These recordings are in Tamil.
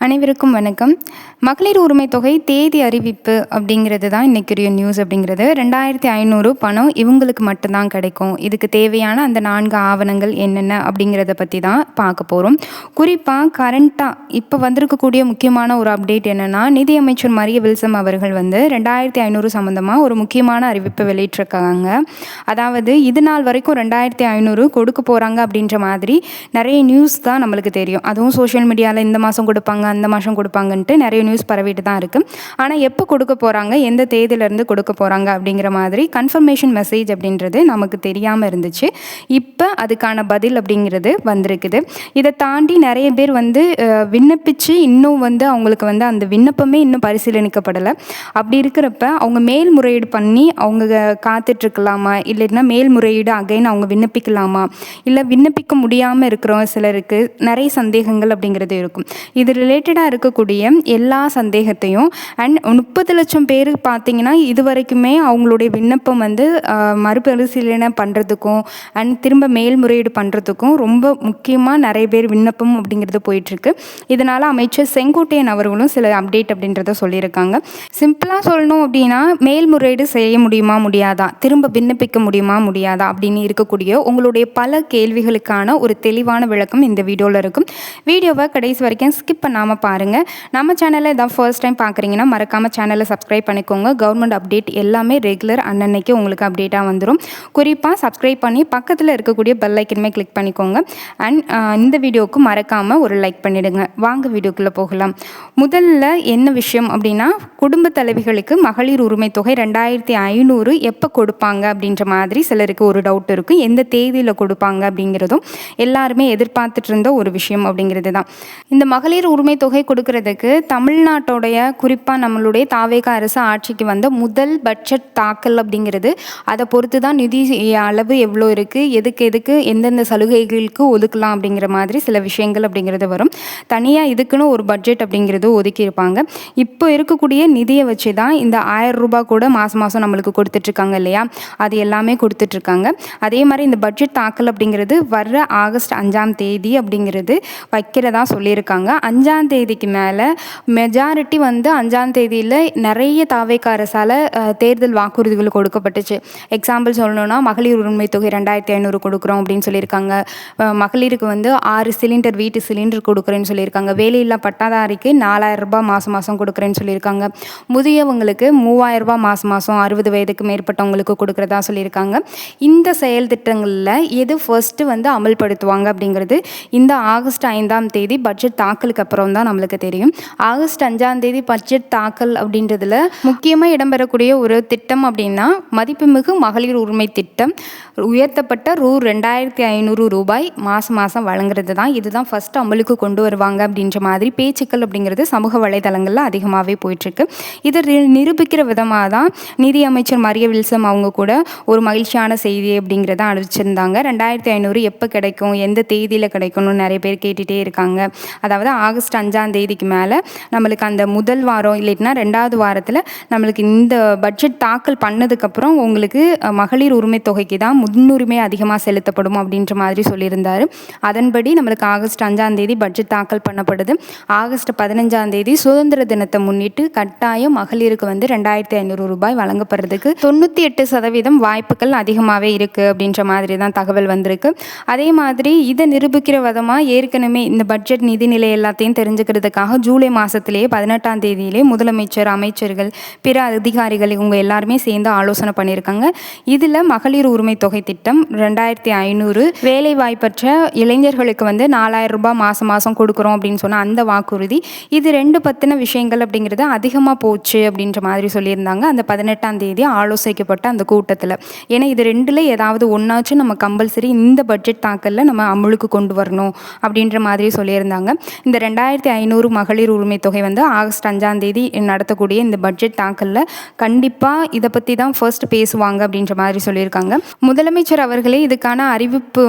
அனைவருக்கும் வணக்கம். மகளிர் உரிமை தொகை தேதி அறிவிப்பு அப்படிங்கிறது தான் இன்றைக்குரிய நியூஸ் அப்படிங்கிறது. 2500 பணம் இவங்களுக்கு மட்டும்தான் கிடைக்கும். இதுக்கு தேவையான அந்த 4 ஆவணங்கள் என்னென்ன அப்படிங்கிறத பற்றி தான் பார்க்க போகிறோம். குறிப்பாக கரண்ட்டாக இப்போ வந்திருக்கக்கூடிய முக்கியமான ஒரு அப்டேட் என்னென்னா, நிதியமைச்சர் மரிய வில்சன் அவர்கள் 2500 சம்மந்தமாக ஒரு முக்கியமான அறிவிப்பை வெளியிட்டிருக்காங்க. அதாவது இது நாள் வரைக்கும் 2500 கொடுக்க போகிறாங்க அப்படின்ற மாதிரி நிறைய நியூஸ் தான் நம்மளுக்கு தெரியும். அதுவும் சோஷியல் மீடியாவில் இந்த மாதம் கொடுப்பாங்க, அந்த மாதம் கொடுப்பாங்கன்ட்டு நிறைய நியூஸ் பரவிட்டு தான் இருக்குது. ஆனால் எப்போ கொடுக்க போகிறாங்க, எந்த தேதியிலேருந்து கொடுக்க போகிறாங்க அப்படிங்கிற மாதிரி கன்ஃபர்மேஷன் மெசேஜ் அப்படின்றது நமக்கு தெரியாமல் இருந்துச்சு. இப்போ அதுக்கான பதில் அப்படிங்கிறது வந்திருக்குது. இதை தாண்டி நிறைய பேர் விண்ணப்பித்து இன்னும் அவங்களுக்கு அந்த விண்ணப்பமே இன்னும் பரிசீலனிக்கப்படலை. அப்படி இருக்கிறப்ப அவங்க மேல்முறையீடு பண்ணி அவங்க காத்துட்ருக்கலாமா, இல்லைன்னா மேல்முறையீடு அகைன் அவங்க விண்ணப்பிக்கலாமா, இல்லை விண்ணப்பிக்க முடியாமல் இருக்கிறோம் சிலருக்கு நிறைய சந்தேகங்கள் அப்படிங்கிறது இருக்கும். இது ரிலேட்டடாக இருக்கக்கூடிய எல்லா சந்தேகத்தையும் அண்ட் 30 லட்சம் பேர் பார்த்திங்கன்னா இது வரைக்குமே அவங்களுடைய விண்ணப்பம் மறுபரிசீலனை பண்ணுறதுக்கும் அண்ட் திரும்ப மேல்முறையீடு பண்ணுறதுக்கும் ரொம்ப முக்கியமாக நிறைய பேர் விண்ணப்பம் அப்படிங்கிறது போயிட்டுருக்கு. இதனால் அமைச்சர் செங்கோட்டையன் அவர்களும் சில அப்டேட் அப்படின்றத சொல்லியிருக்காங்க. சிம்பிளாக சொல்லணும் அப்படின்னா, மேல்முறையீடு செய்ய முடியுமா முடியாதா, திரும்ப விண்ணப்பிக்க முடியுமா முடியாதா அப்படின்னு இருக்கக்கூடிய உங்களுடைய பல கேள்விகளுக்கான ஒரு தெளிவான விளக்கம் இந்த வீடியோவில் இருக்கும். வீடியோவை கடைசி வரைக்கும் ஸ்கிப் பண்ணாமல் பாருங்கள். நம்ம சேனலில் இதான் ஃபர்ஸ்ட் டைம் பார்க்குறீங்கன்னா மறக்காமல் சேனலை சப்ஸ்கிரைப் பண்ணிக்கோங்க. கவர்மெண்ட் அப்டேட் எல்லாமே ரெகுலர் அன்னன்னைக்கு உங்களுக்கு அப்டேட்டாக வந்துடும். குறிப்பாக சப்ஸ்கிரைப் பண்ணி பக்கத்தில் இருக்கக்கூடிய பெல் ஐக்கனுமே கிளிக் பண்ணிக்கோங்க. அண்ட் இந்த வீடியோவுக்கு மறக்காமல் ஒரு லைக் பண்ணிவிடுங்க. வாங்க வீடியோக்குள்ளே போகலாம். முதல்ல என்ன விஷயம் அப்படின்னா, குடும்ப தலைவிகளுக்கு மகளிர் உரிமை தொகை 2500 எப்போ கொடுப்பாங்க அப்படின்ற மாதிரி சிலருக்கு ஒரு டவுட் இருக்கும். எந்த தேதியில் கொடுப்பாங்க அப்படிங்கிறதும் எல்லாருமே எதிர்பார்த்துட்டு இருந்த ஒரு விஷயம் அப்படிங்கிறது தான். இந்த மகளிர் உரிமை தொகை கொடுக்கறதுக்கு தமிழ்நாட்டோடைய குறிப்பாக நம்மளுடைய தாவேக அரசு ஆட்சிக்கு வந்த முதல் பட்ஜெட் தாக்கல் அப்படிங்கிறது, அதை பொறுத்து தான் நிதி அளவு எவ்வளோ இருக்குது, எதுக்கு எந்தெந்த சலுகைகளுக்கு ஒதுக்கலாம் அப்படிங்கிற மாதிரி சில விஷயங்கள் அப்படிங்கிறது வரும். தனியாக இதுக்குன்னு ஒரு பட்ஜெட் அப்படிங்கிறது ஒதுக்கியிருப்பாங்க. இப்போ இருக்கக்கூடிய நிதியை வச்சு தான் இந்த 1000 ரூபாய் கூட மாதம் நம்மளுக்கு கொடுத்துட்ருக்காங்க இல்லையா, அது எல்லாமே கொடுத்துட்ருக்காங்க. அதே மாதிரி இந்த பட்ஜெட் தாக்கல் அப்படிங்கிறது வர்ற ஆகஸ்ட் 5ஆம் தேதி அப்படிங்கிறது வைக்கிறதா சொல்லியிருக்காங்க. 5ஆம் தேதிக்கு மேலே மெஜாரிட்டி 5ஆம் தேதியில் நிறைய தாவேக அரசால் தேர்தல் வாக்குறுதிகள் கொடுக்கப்பட்டுச்சு. எக்ஸாம்பிள் சொல்லணும்னா, மகளிர் உரிமை தொகை 2500 கொடுக்குறோம் அப்படின்னு சொல்லியிருக்காங்க. மகளிருக்கு 6 சிலிண்டர் வீட்டு சிலிண்டர் கொடுக்குறேன்னு சொல்லியிருக்காங்க. வேலையில்லா பட்டாதாரிக்கு 4000 ரூபாய் மாதம் கொடுக்குறேன்னு சொல்லியிருக்காங்க. முதியவங்களுக்கு 3000 ரூபாய் மாதம் 60 வயதுக்கு மேற்பட்டவங்களுக்கு கொடுக்குறதா சொல்லியிருக்காங்க. இந்த செயல் திட்டங்களில் எது ஃபர்ஸ்ட்டு அமல்படுத்துவாங்க அப்படிங்கிறது இந்த ஆகஸ்ட் 5ஆம் தேதி பட்ஜெட் தாக்கலுக்கு அப்புறம் தான் நம்மளுக்கு தெரியும். ஆகஸ்ட் 5ஆம் தேதி பட்ஜெட் தாக்கல் அப்படின்றதுல முக்கியமாக இடம்பெறக்கூடிய ஒரு திட்டம் அப்படின்னா, மதிப்புமிகு மகளிர் உரிமை திட்டம் உயர்த்தப்பட்ட 2500 ரூபாய் மாதம் வழங்குறது தான். இதுதான் ஃபஸ்ட்டு அமலுக்கு கொண்டு வருவாங்க அப்படின்ற மாதிரி பேச்சுக்கள் அப்படிங்கிறது சமூக வலைதளங்களில் அதிகமாகவே போயிட்டுருக்கு. இதை நிரூபிக்கிற விதமாக தான் நிதியமைச்சர் மரிய வில்சன் அவங்க கூட ஒரு மகிழ்ச்சியான செய்தி அப்படிங்கிறத அறிவிச்சிருந்தாங்க. 2500 எப்போ கிடைக்கும், எந்த தேதியில் கிடைக்கணும்னு நிறைய பேர் கேட்டுகிட்டே இருக்காங்க. அதாவது ஆகஸ்ட் 5ஆம் தேதிக்கு மேலே நம்மளுக்கு அந்த முதல் வாரம் இல்லைன்னா 2வது வாரத்தில் நம்மளுக்கு இந்த பட்ஜெட் தாக்கல் பண்ணதுக்கப்புறம் உங்களுக்கு மகளிர் உரிமை தொகைக்கு தான் முன்னுரிமை அதிகமாக செலுத்தப்படும் அப்படின்ற மாதிரி சொல்லியிருந்தார். அதன்படி நம்மளுக்கு ஆகஸ்ட் 5ஆம் தேதி பட்ஜெட் தாக்கல் பண்ணப்படுது. ஆகஸ்ட் 15ஆம் தேதி சுதந்திர தினத்தை முன்னிட்டு கட்டாயம் மகளிருக்கு 2500 ரூபாய் வழங்கப்படுறதுக்கு 98% வாய்ப்புகள் அதிகமாகவே இருக்குது அப்படின்ற மாதிரி தான் தகவல் வந்திருக்கு. அதே மாதிரி இதை நிரூபிக்கிற விதமாக ஏற்கனவே இந்த பட்ஜெட் நிதிநிலை எல்லாத்தையும் தெரிஞ்சுக்கிறதுக்காக ஜூலை மாதத்திலேயே 18ஆம் தேதியிலே முதலமைச்சர், அமைச்சர்கள், பிற அதிகாரிகள் இவங்க எல்லாருமே சேர்ந்து ஆலோசனை பண்ணியிருக்காங்க. இதில் மகளிர் உரிமை தொகை திட்டம் 2500 வேலை வாய்ப்பற்ற இளைஞர்களுக்கு 4000 ரூபாய் மாதம் கொடுக்குறோம் அப்படின்னு சொன்னால் அந்த வாக்குறுதி, இது 2 பற்றின விஷயங்கள் அப்படிங்கிறது அதிகமாக போச்சு அப்படின்ற மாதிரி சொல்லியிருந்தாங்க அந்த 18ஆம் தேதி ஆலோசிக்கப்பட்ட அந்த கூட்டத்தில். ஏன்னா இது 2ல் ஏதாவது ஒன்றாச்சும் நம்ம கம்பல்சரி இந்த பட்ஜெட் தாக்கலில் நம்ம அமலுக்கு கொண்டு வரணும் அப்படின்ற மாதிரி சொல்லியிருந்தாங்க. இந்த 2500 மகளிர் உரிமை தொகை ஆகஸ்ட் 5ஆம் தேதி நடத்தக்கூடிய இந்த பட்ஜெட் தாக்கலில் கண்டிப்பாக இதை பற்றி தான் ஃபர்ஸ்ட் பேசுவாங்க அப்படின்ற மாதிரி சொல்லியிருக்காங்க. முதலமைச்சர் அவர்களே இதுக்கான அறிவிப்பு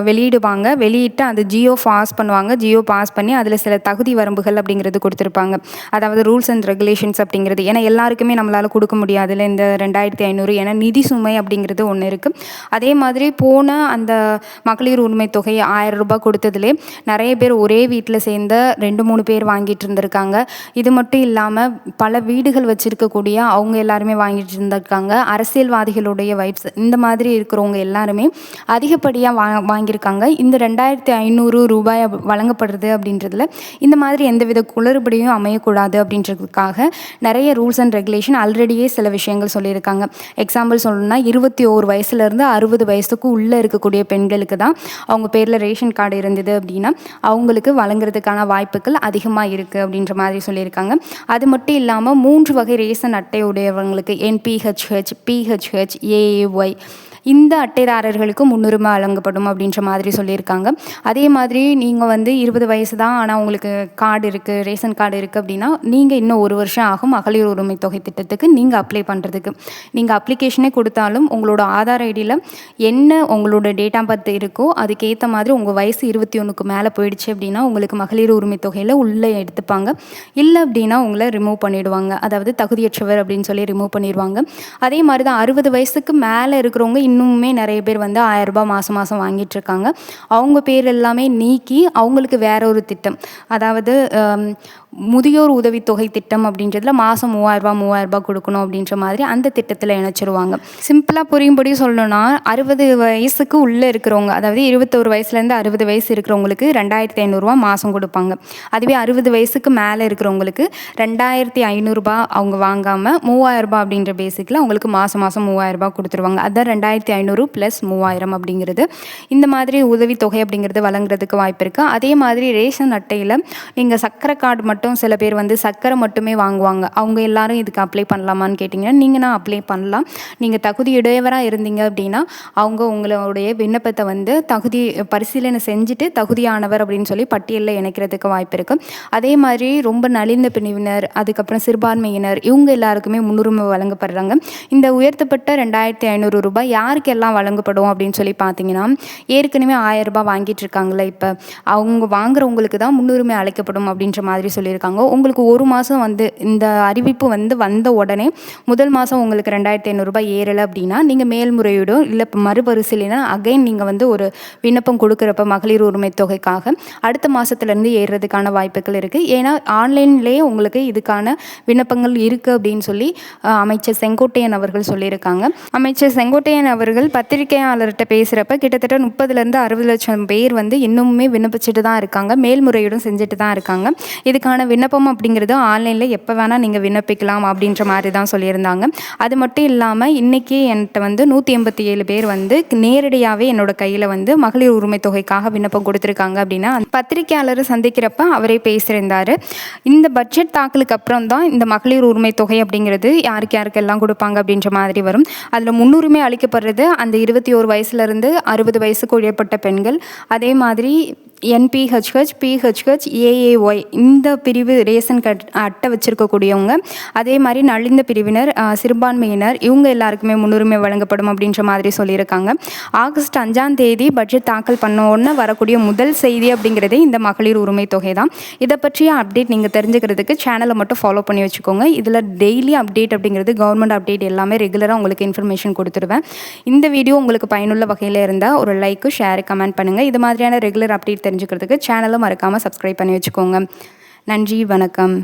வெளியிடுவாங்க. வெளியிட்டு அது ஜியோ பாஸ் பண்ணுவாங்க. ஜியோ பாஸ் பண்ணி அதில் சில தகுதி வரம்புகள் அப்படிங்கிறது கொடுத்துருப்பாங்க. அதாவது ரூல்ஸ் அண்ட் ரெகுலேஷன்ஸ் அப்படிங்கிறது. ஏன்னா எல்லாருக்குமே நம்மளால் கொடுக்க முடியாதுல்ல இந்த 2500. ஏன்னா நிதி சுமை அப்படிங்கிறது ஒன்று இருக்குது. அதே மாதிரி போன அந்த மகளிர் உரிமை தொகை 1000 ரூபாய் கொடுத்ததுலே நிறைய பேர் ஒரே வீட்டில் சேர்ந்த 2-3 பேர் வாங்கிட்டு இருந்திருக்காங்க. இது மட்டும் இல்லாமல் பல வீடுகள் வச்சுருக்கக்கூடிய அவங்க எல்லாருமே வாங்கிட்டு இருந்திருக்காங்க. அரசியல்வாதிகளுடைய வைப்ஸ் இந்த மாதிரி இருக்கிறவங்க எல்லாருமே அதிகப்படியாக வாங்கியிருக்காங்க. இந்த 2500 ரூபாய் வழங்கப்படுறது அப்படின்றதுல இந்த மாதிரி எந்தவித குளறுபடியும் அமையக்கூடாது அப்படின்றதுக்காக நிறைய ரூல்ஸ் அண்ட் ரெகுலேஷன் ஆல்ரெடியே சில விஷயங்கள் சொல்லியிருக்காங்க. எக்ஸாம்பிள் சொல்லணும்னா 21 வயசுலேருந்து 60 வயசுக்கு உள்ளே இருக்கக்கூடிய பெண்களுக்கு தான் அவங்க பேரில் ரேஷன் கார்டு இருந்தது அப்படின்னா அவங்களுக்கு வழங்குறதுக்கான வாய்ப்புகள் அதிகமாக இருக்குது அப்படின்ற மாதிரி சொல்லியிருக்காங்க. அது மட்டும் இல்லாமல் 3 வகை ரேஷன் அட்டை உடையவங்களுக்கு NPHH, PHH, AAY இந்த அட்டைதாரர்களுக்கு முன்னுரிமை வழங்கப்படும் அப்படின்ற மாதிரி சொல்லியிருக்காங்க. அதே மாதிரி நீங்கள் வந்து 20 வயசு தான் ஆனால் உங்களுக்கு கார்டு இருக்குது, ரேஷன் கார்டு இருக்குது அப்படின்னா நீங்கள் இன்னும் 1 வருஷம் ஆகும் மகளிர் உரிமை தொகை திட்டத்துக்கு நீங்கள் அப்ளை பண்ணுறதுக்கு. நீங்கள் அப்ளிகேஷனே கொடுத்தாலும் உங்களோட ஆதார் ஐடியில் என்ன உங்களோட டேட் ஆஃப் பர்த் இருக்கோ அதுக்கேற்ற மாதிரி உங்கள் வயசு 21க்கு மேலே போயிடுச்சு அப்படின்னா உங்களுக்கு மகளிர் உரிமை தொகையில் உள்ளே எடுத்துப்பாங்க. இல்லை அப்படின்னா உங்களை ரிமூவ் பண்ணிவிடுவாங்க. அதாவது தகுதியற்றவர் அப்படின்னு சொல்லி ரிமூவ் பண்ணிடுவாங்க. அதே மாதிரி தான் 60 வயசுக்கு மேலே இருக்கிறவங்க இன்னுமே நிறைய பேர் வந்து 1000 ரூபாய் மாதம் வாங்கிட்டுருக்காங்க. அவங்க பேர் எல்லாமே நீக்கி அவங்களுக்கு வேற ஒரு திட்டம், அதாவது முதியோர் உதவித்தொகை திட்டம் அப்படின்றதுல மாதம் 3000 ரூபாய் கொடுக்கணும் அப்படின்ற மாதிரி அந்த திட்டத்தில் இணைச்சிருவாங்க. சிம்பிளாக புரியும்படி சொல்லணும்னா 60 வயசுக்கு உள்ளே இருக்கிறவங்க, அதாவது 21 வயசுலேருந்து 60 வயசு இருக்கிறவங்களுக்கு 2500 ரூபா மாதம் கொடுப்பாங்க. அதுவே 60 வயசுக்கு மேலே இருக்கிறவங்களுக்கு 2500 ரூபாய் அவங்க வாங்காமல் 3000 ரூபாய் அப்படின்ற பேசிக்கில் அவங்களுக்கு மாதம் 3000 ரூபாய் கொடுத்துருவாங்க. அதான் 2500 + 3000 அப்படிங்கிறது. இந்த மாதிரி உதவித்தொகை அப்படிங்கிறது வழங்குறதுக்கு வாய்ப்பு இருக்குது. அதே மாதிரி ரேஷன் அட்டையில் நீங்கள் சக்கரை கார்டு மட்டும் சில பேர் வந்து சக்கரை மட்டுமே வாங்குவாங்க. அவங்க எல்லாரும் இதுக்கு அப்ளை பண்ணலாமான்னு கேட்டிங்கன்னா நீங்கன்னா அப்ளை பண்ணலாம். நீங்கள் தகுதியுடையவராக இருந்தீங்க அப்படின்னா அவங்க உங்களுடைய விண்ணப்பத்தை வந்து தகுதி பரிசீலனை செஞ்சுட்டு தகுதியானவர் அப்படின்னு சொல்லி பட்டியலில் இணைக்கிறதுக்கு வாய்ப்பு இருக்குது. அதே மாதிரி ரொம்ப நலிந்த பிரிவினர், அதுக்கப்புறம் சிறுபான்மையினர், இவங்க எல்லாருக்குமே முன்னுரிமை வழங்கப்படுறாங்க. இந்த உயர்த்தப்பட்ட 2500 ரூபாய் யாருக்கெல்லாம் வழங்கப்படும் அப்படின்னு சொல்லி பார்த்தீங்கன்னா ஏற்கனவே 1000 ரூபாய் வாங்கிட்டு இருக்காங்களே, இப்போ அவங்க வாங்குறவங்களுக்கு தான் முன்னுரிமை அளிக்கப்படும் அப்படின்ற மாதிரி சொல்லியிருக்காங்க. உங்களுக்கு 1 மாதம் வந்து இந்த அறிவிப்பு வந்த உடனே முதல் மாதம் உங்களுக்கு 2500 ரூபாய் ஏறலை அப்படின்னா நீங்கள் மேல்முறையீடும் இல்லை மறுபரிசீலனை அகைன் நீங்கள் வந்து ஒரு விண்ணப்பம் கொடுக்குறப்ப மகளிர் உரிமை தொகைக்காக அடுத்த மாதத்துலேருந்து ஏறுறதுக்கான வாய்ப்புகள் இருக்குது. ஏன்னா ஆன்லைன்லேயே உங்களுக்கு இதுக்கான விண்ணப்பங்கள் இருக்குது அப்படின்னு சொல்லி அமைச்சர் செங்கோட்டையன் அவர்கள் சொல்லியிருக்காங்க. அமைச்சர் செங்கோட்டையன் அவர்கள் பத்திரிகையாளர்கிட்ட பேசுகிறப்ப கிட்டத்தட்ட 30 - 60 லட்சம் பேர் வந்து இன்னுமே விண்ணப்பிச்சுட்டு தான் இருக்காங்க, மேல்முறையீடும் செஞ்சுட்டு தான் இருக்காங்க. இதுக்கான விண்ணப்பம் அப்படிங்கிறது ஆன்லைனில் எப்போ வேணால் நீங்கள் விண்ணப்பிக்கலாம் அப்படின்ற மாதிரி தான் சொல்லியிருந்தாங்க. அது மட்டும் இல்லாமல் இன்றைக்கி என்கிட்ட வந்து 187 பேர் வந்து நேரடியாகவே என்னோட கையில் வந்து மகளிர் உரிமை தொகைக்காக விண்ணப்பம் கொடுத்துருக்காங்க அப்படின்னா பத்திரிகையாளர் சந்திக்கிறப்ப அவரே பேசியிருந்தார். இந்த பட்ஜெட் தாக்கலுக்கு அப்புறம் தான் இந்த மகளிர் உரிமை தொகை அப்படிங்கிறது யாருக்கெல்லாம் கொடுப்பாங்க அப்படின்ற மாதிரி வரும். அதில் முன்னுரிமை அளிக்கப்படுறது அந்த 21 வயசுலேருந்து 60 வயசுக்கு உட்பட்ட பெண்கள், அதே மாதிரி NPHH, PHH, AAY இந்த பிரிவு ரேஷன் அட்டை வச்சுருக்கக்கூடியவங்க, அதே மாதிரி நலிந்த பிரிவினர், சிறுபான்மையினர், இவங்க எல்லாருக்குமே முன்னுரிமை வழங்கப்படும் அப்படின்ற மாதிரி சொல்லியிருக்காங்க. ஆகஸ்ட் 5ஆம் தேதி பட்ஜெட் தாக்கல் பண்ண உடனே வரக்கூடிய முதல் செய்தி அப்படிங்கிறதே இந்த மகளிர் உரிமை தொகை தான். இதை பற்றிய அப்டேட் நீங்கள் தெரிஞ்சுக்கிறதுக்கு சேனலை மட்டும் ஃபாலோ பண்ணி வச்சுக்கோங்க. இதில் டெய்லி அப்டேட் அப்படிங்கிறது கவர்மெண்ட் அப்டேட் எல்லாமே ரெகுலராக உங்களுக்கு இன்ஃபர்மேஷன் கொடுத்துருவேன். இந்த வீடியோ உங்களுக்கு பயனுள்ள வகையில் இருந்தால் ஒரு லைக்கு, ஷேர், கமெண்ட் பண்ணுங்கள். இது மாதிரியான ரெகுலர் அப்டேட் தெரிஞ்சுக்கிறதுக்கு சேனலை மறக்காமல் சப்ஸ்கிரைப் பண்ணி வச்சுக்கோங்க. நன்றி, வணக்கம்.